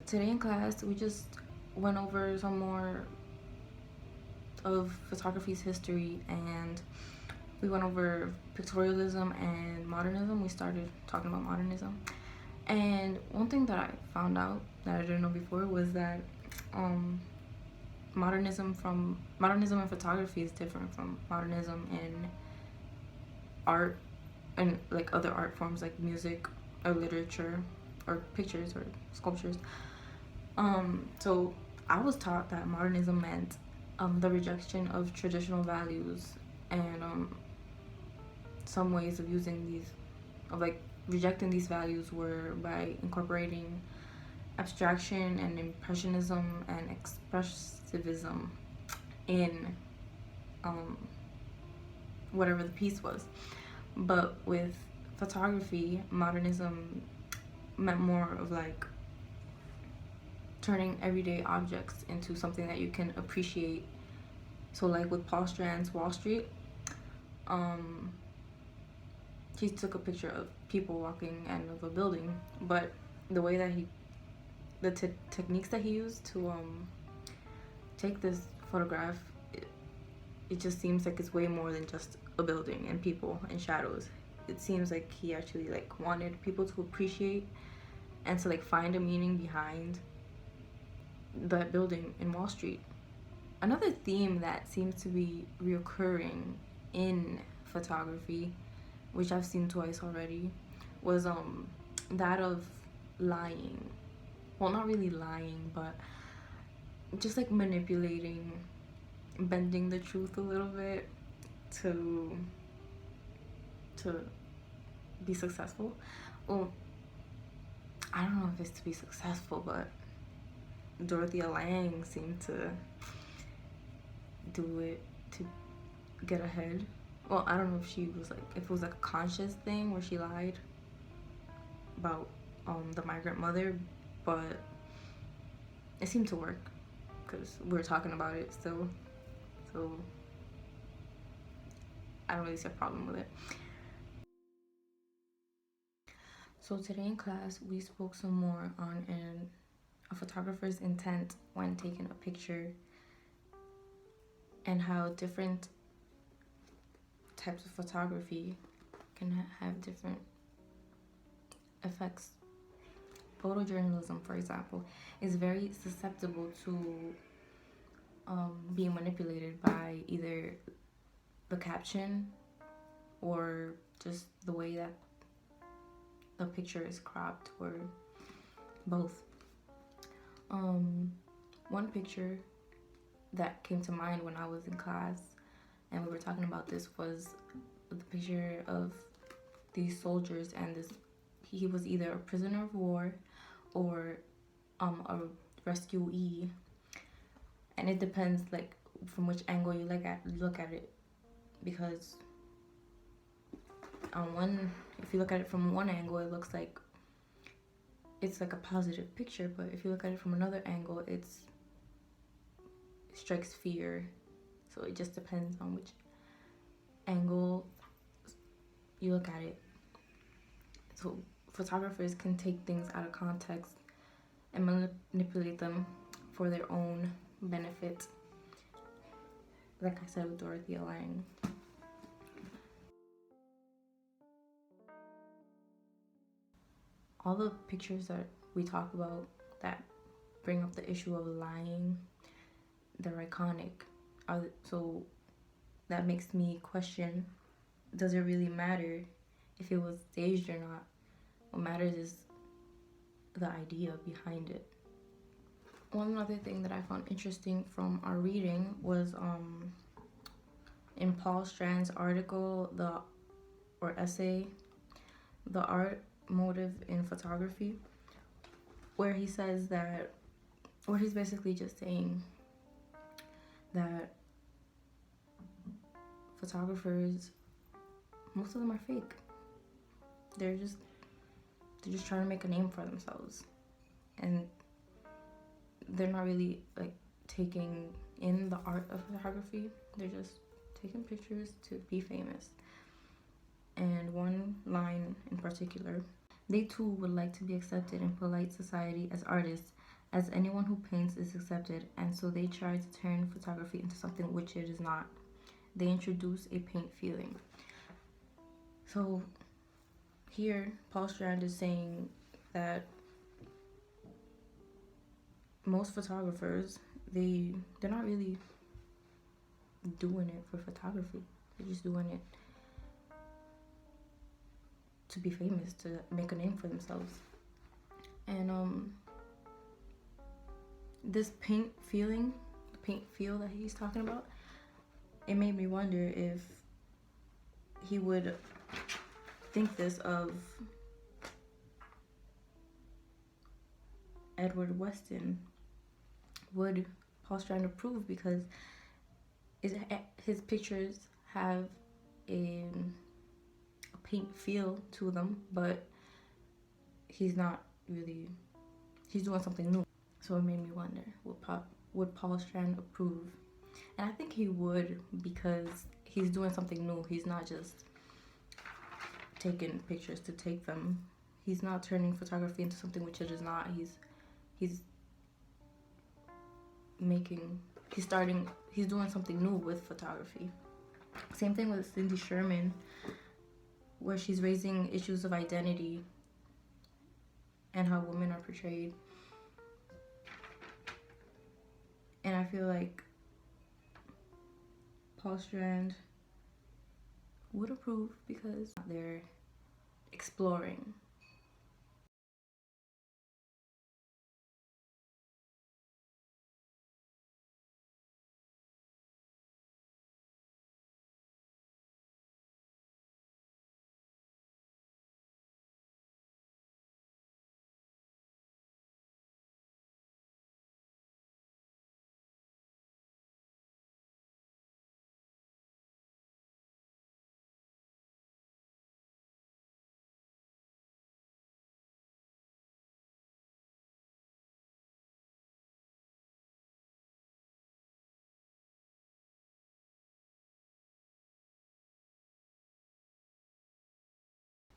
Today in class, we just went over some more of photography's history, and we went over pictorialism and modernism. We started talking about modernism. And one thing that I found out that I didn't know before was that um, modernism and photography is different from modernism in art and like other art forms like music or literature or pictures or sculptures. So I was taught that modernism meant the rejection of traditional values and some ways of using these, of like rejecting these values were by incorporating abstraction and impressionism and expressivism in um, whatever the piece was. But with photography, modernism meant more of like turning everyday objects into something that you can appreciate. So like with Paul Strand's Wall Street, um, he took a picture of people walking and of a building, but the way that the techniques that he used to take this photograph, it just seems like it's way more than just a building and people and shadows. It seems like he actually like wanted people to appreciate and to like find a meaning behind that building in Wall Street. Another theme that seems to be reoccurring in photography, which I've seen twice already, was that of lying. Well, not really lying, but just like manipulating, bending the truth a little bit to to be successful. Well, I don't know if it's to be successful, but Dorothea Lange seemed to do it to get ahead. Well, I don't know if she was like, if it was like a conscious thing where she lied about the migrant mother, but it seemed to work because we were talking about it still. So I don't really see a problem with it. So today in class, we spoke some more on a photographer's intent when taking a picture and how different types of photography can have different effects. Photojournalism, for example, is very susceptible to being manipulated by either the caption or just the way that the picture is cropped, or both. One picture that came to mind when I was in class and we were talking about this was the picture of these soldiers, and this, he was either a prisoner of war or a rescuee, and it depends like from which angle you look at it, because on one, if you look at it from one angle, it looks like it's like a positive picture, but if you look at it from another angle, it strikes fear. So it just depends on which angle you look at it. So photographers can take things out of context and manipulate them for their own benefit, like I said with Dorothea Lange. All the pictures that we talk about that bring up the issue of lying, they're iconic. So that makes me question, does it really matter if it was staged or not? What matters is the idea behind it. One other thing that I found interesting from our reading was in Paul Strand's article, or essay, The Art Motive in Photography, where he says that, where he's basically just saying that photographers, most of them are fake. They're just trying to make a name for themselves, and they're not really like taking in the art of photography. They're just taking pictures to be famous. And one line in particular, they too would like to be accepted in polite society as artists, as anyone who paints is accepted, and so they try to turn photography into something which it is not. They introduce a paint feeling. So here, Paul Strand is saying that most photographers, they're not really doing it for photography. They're just doing it to be famous, to make a name for themselves. And this paint feeling, the paint feel that he's talking about, it made me wonder if he would think this of Edward Weston. Would Paul Strand approve, because his pictures have a paint feel to them, but he's not really, he's doing something new. So it made me wonder, would Paul Strand approve? And I think he would, because he's doing something new. He's not just taking pictures to take them. He's not turning photography into something which it is not. He's doing something new with photography. Same thing with Cindy Sherman, where she's raising issues of identity and how women are portrayed. And I feel like Paul Strand would approve, because they're exploring